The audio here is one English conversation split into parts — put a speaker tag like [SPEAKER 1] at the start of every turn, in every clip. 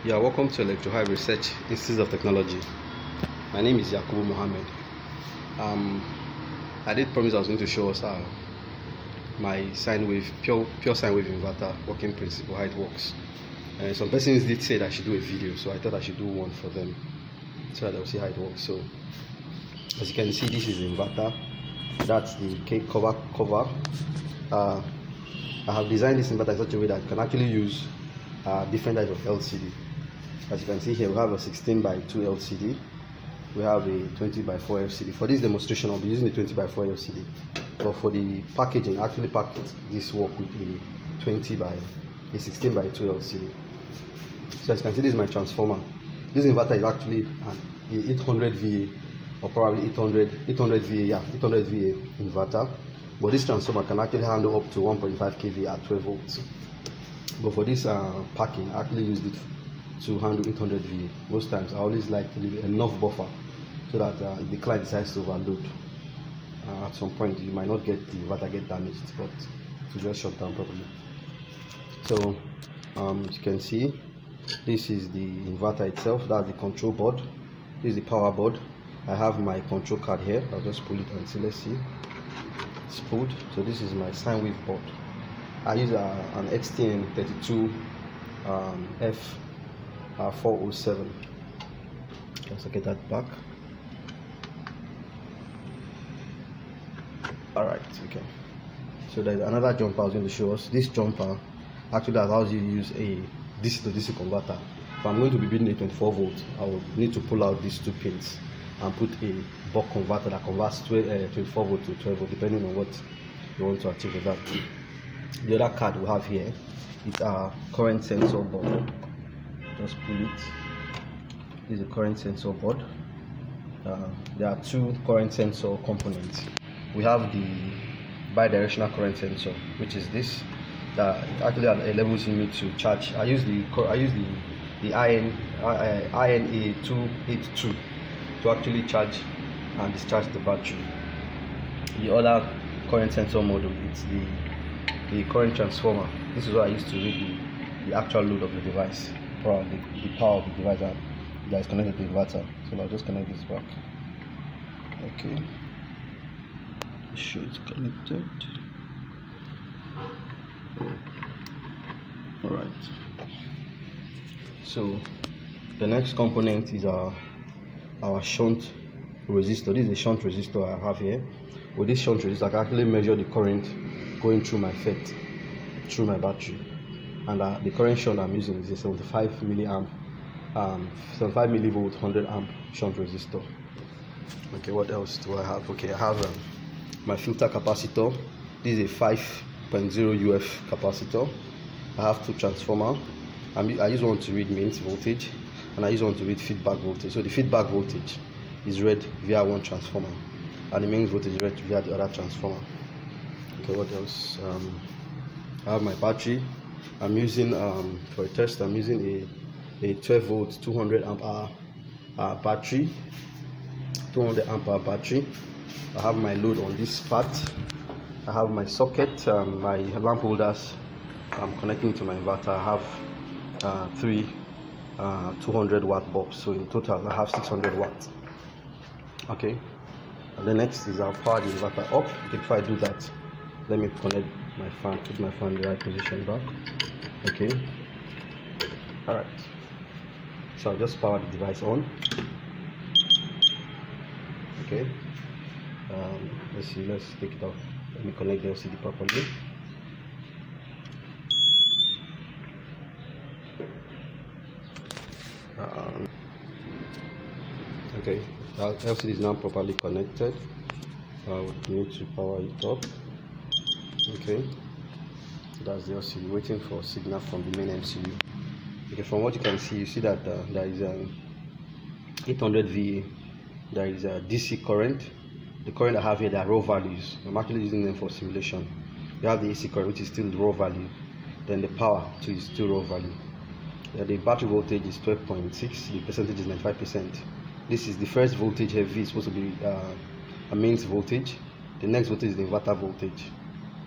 [SPEAKER 1] Yeah, welcome to Electro-Hive Research Institute of Technology. My name is Yakubu Mohammed. I did promise I was going to show us my sine wave, pure sine wave inverter working principle, how it works. Some persons did say that I should do a video, so I thought I should do one for them so that they'll see how it works. So, as you can see, this is the inverter. That's the cake cover. I have designed this inverter in such a way that you can actually use different types of LCD. As you can see here, we have a 16:2 LCD. We have a 20:4 LCD. For this demonstration, I'll be using the 20:4 LCD. But for the packaging, I actually packed this work with a 16:2 LCD. So as you can see, this is my transformer. This inverter is actually an 800 VA or probably 800 VA inverter. But this transformer can actually handle up to 1.5 kV at 12 volts. But for this packing, I actually used it to handle 800 VA. Most times I always like to leave enough buffer so that if the client decides to overload, at some point you might not get the inverter get damaged, but to just shut down properly. So as you can see, this is the inverter itself. That's the control board. This is the power board. I have my control card here. I'll just pull it and see. Let's see. It's pulled. So this is my sine wave board. I use an XTN32 F407. Let's get that back. Alright, okay. So there's another jumper I was going to show us. This jumper actually allows you to use a DC to DC converter. If I'm going to be building a 24 volt, I will need to pull out these two pins and put a buck converter that converts 24 volt to 12 volt, depending on what you want to achieve with that. The other card we have here is our current sensor board. Just pull it. This is a current sensor board. There are two current sensor components. We have the bidirectional current sensor, which is this. That actually enables me to charge. I use the INA282 to actually charge and discharge the battery. The other current sensor module is the current transformer. This is what I used to read the actual load of the device, probably the power of the device that is connected to the inverter. So I'll just connect this back. Okay. Sure, it's connected. Alright. So the next component is our shunt resistor. This is a shunt resistor I have here. With this shunt resistor, I can actually measure the current going through my FET, through my battery. And the current shunt I'm using is a 75 milliamp, 75 millivolt, 100 amp shunt resistor. Okay, what else do I have? Okay, I have my filter capacitor. This is a 5.0 UF capacitor. I have two transformers. I use one to read mains voltage, and I use one to read feedback voltage. So the feedback voltage is read via one transformer, and the mains voltage is read via the other transformer. Okay, what else? I have my battery. I'm using for a test. I'm using a 12 volt 200 amp hour battery. 200 amp hour battery. I have my load on this part. I have my socket, my lamp holders. I'm connecting to my inverter. I have three 200 watt bulbs. So in total, I have 600 watts. Okay. And the next is I'll power the inverter up. Okay, before I do that, let me connect my fan, put my fan in the right position back. Okay. Alright. So I'll just power the device on. Okay. Let's see, let's take it off. Let me connect the LCD properly. Okay, the LCD is now properly connected. We need to power it up. Okay, that's the LCD waiting for a signal from the main MCU. Okay, from what you can see, you see that there is an 800 VA. There is a DC current. The current I have here, they are raw values. I'm actually using them for simulation. You have the AC current, which is still raw value. Then the power too is still raw value. The battery voltage is 12.6. The percentage is 95%. This is the first voltage here. V is supposed to be a mains voltage. The next voltage is the inverter voltage.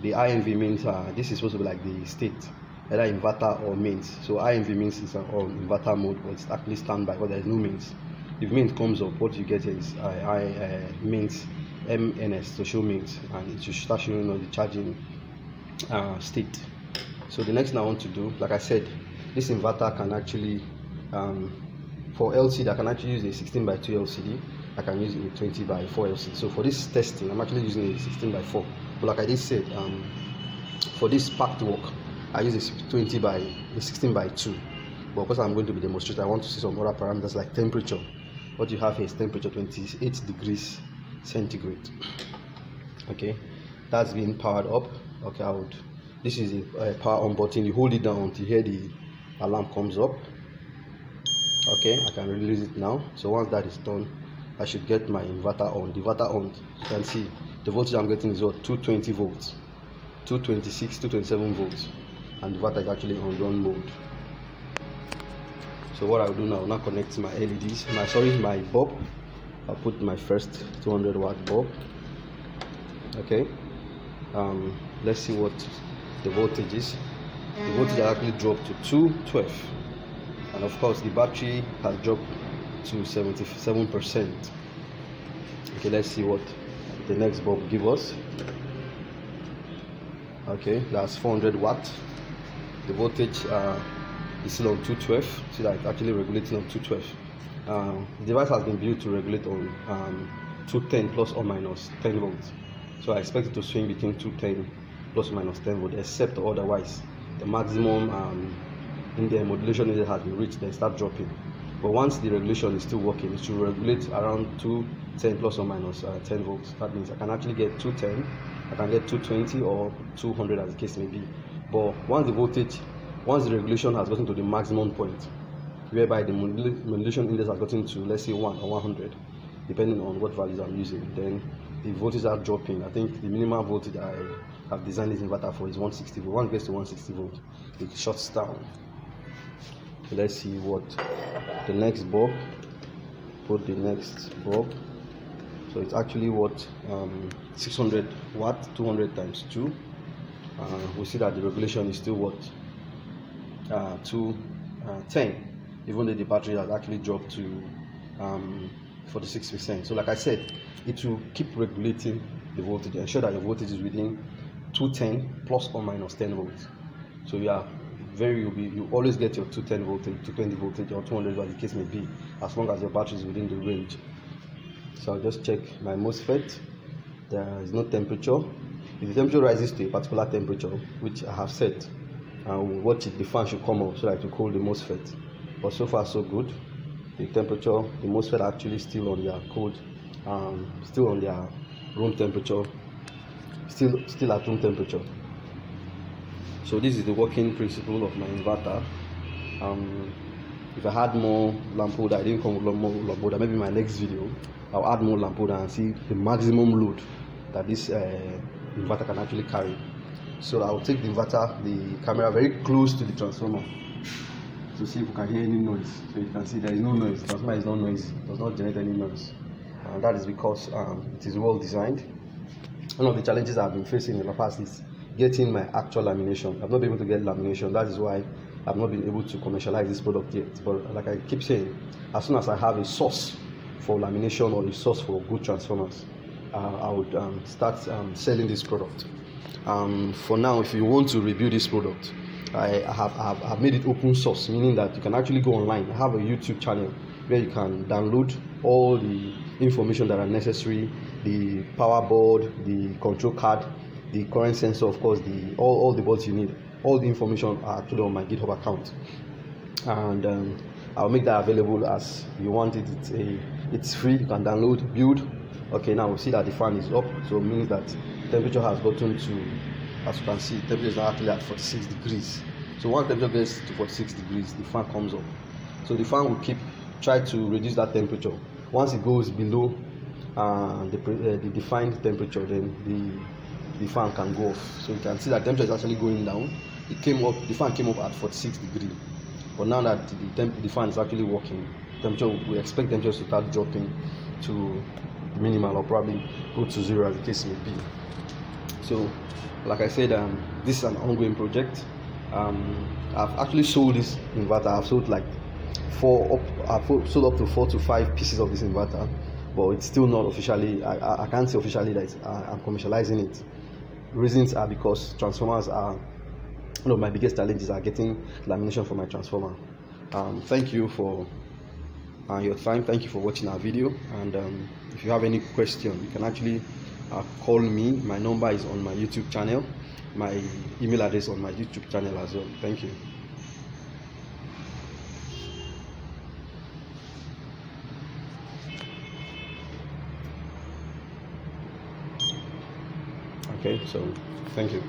[SPEAKER 1] The INV means this is supposed to be like the state. either inverter or mains. So IMV means it's on inverter mode, but it's actually standby, but there is no mains. If mains comes up, what you get here is mains MNS to show mains, and it should start showing on the charging state. So the next thing I want to do, like I said, this inverter can actually for LCD, I can actually use a 16 by 2 LCD. I can use a 20 by 4 LCD. So for this testing, I'm actually using a 16 by 4. But like I just said, for this packed work, I use a 16 by 2. But because I'm going to be demonstrating, I want to see some other parameters like temperature. What you have here is temperature 28 degrees centigrade. Okay, that's being powered up. Okay, this is a power on button. You hold it down until you hear the alarm comes up. Okay, I can release it now. So once that is done, I should get my inverter on. The inverter on, you can see the voltage I'm getting is what, 220 volts, 226, 227 volts, and the inverter is actually on run mode. So what I'll do now, I'll now connect my LEDs, my bulb. I'll put my first 200 watt bulb. Okay, let's see what the voltage is. The voltage has actually dropped to 212, and of course the battery has dropped to 77%. Okay, let's see what the next bulb gives us. Okay, that's 400 watt. The voltage is still on 212. See that it's actually regulating on 212. The device has been built to regulate on 210 plus or minus 10 volts. So I expect it to swing between 210 plus or minus 10 volts, except otherwise the maximum in the modulation needed has been reached, then start dropping. But once the regulation is still working, it should regulate around 210 plus or minus 10 volts. That means I can actually get 210, I can get 220 or 200 as the case may be. But once the regulation has gotten to the maximum point, whereby the modulation index has gotten to, let's say, 1 or 100, depending on what values I'm using, then the voltages are dropping. I think the minimum voltage I have designed this inverter for is 160 volt. Once it gets to 160 volt, it shuts down. So let's see what the next bulb. Put the next bulb. So it's actually what 600 watt, 200 times 2. We see that the regulation is still what 210, even though the battery has actually dropped to 46%. So like I said, it will keep regulating the voltage, ensure that your voltage is within 210 plus or minus 10 volts. So yeah, you always get your 210 voltage, 220 voltage, or 200 as the case may be, as long as your battery is within the range. So I'll just check my MOSFET. There is no temperature. If the temperature rises to a particular temperature, which I have set, we'll watch it, the fan should come up so that it will cool the MOSFET. But so far so good. The temperature, the MOSFET actually still on their cold, still on their room temperature, still at room temperature. So this is the working principle of my inverter. If I had more lamp holder, I didn't come with more lamp holder, maybe my next video I'll add more lamp holder and see the maximum load that this inverter can actually carry. So I'll take the inverter, the camera very close to the transformer to see if we can hear any noise. So you can see there is no noise. The transformer is not noisy, it does not generate any noise, and that is because it is well designed. One of the challenges I've been facing in the past is getting my actual lamination. I've not been able to get lamination. That is why I've not been able to commercialize this product yet. But like I keep saying, as soon as I have a source for lamination or a source for good transformers, I would start selling this product. For now, if you want to review this product, I have made it open source, meaning that you can actually go online. I have a YouTube channel where you can download all the information that are necessary, the power board, the control card, the current sensor, of course, all the boards you need. All the information are actually on my GitHub account, and I'll make that available as you want it. It's free. You can download, build. Okay, now we see that the fan is up, so it means that temperature has gotten to, as you can see, temperature is actually at 46 degrees. So once temperature gets to 46 degrees, the fan comes up. So the fan will try to reduce that temperature. Once it goes below the defined temperature, then the fan can go off. So you can see that temperature is actually going down. The fan came up at 46 degrees. But now that the fan is actually working, we expect temperature to start dropping to minimal or probably go to 0 as the case may be. So like I said, this is an ongoing project. I've actually sold this inverter. I've sold like I've sold up to 4 to 5 pieces of this inverter, but it's still not officially. I can't say officially that I'm commercializing it. Reasons are because transformers are one of my biggest challenges are getting lamination for my transformer. Thank you for your time. Thank you for watching our video, and if you have any question, you can actually call me. My number is on my YouTube channel, my email address on my YouTube channel as well. Thank you. Okay, so thank you.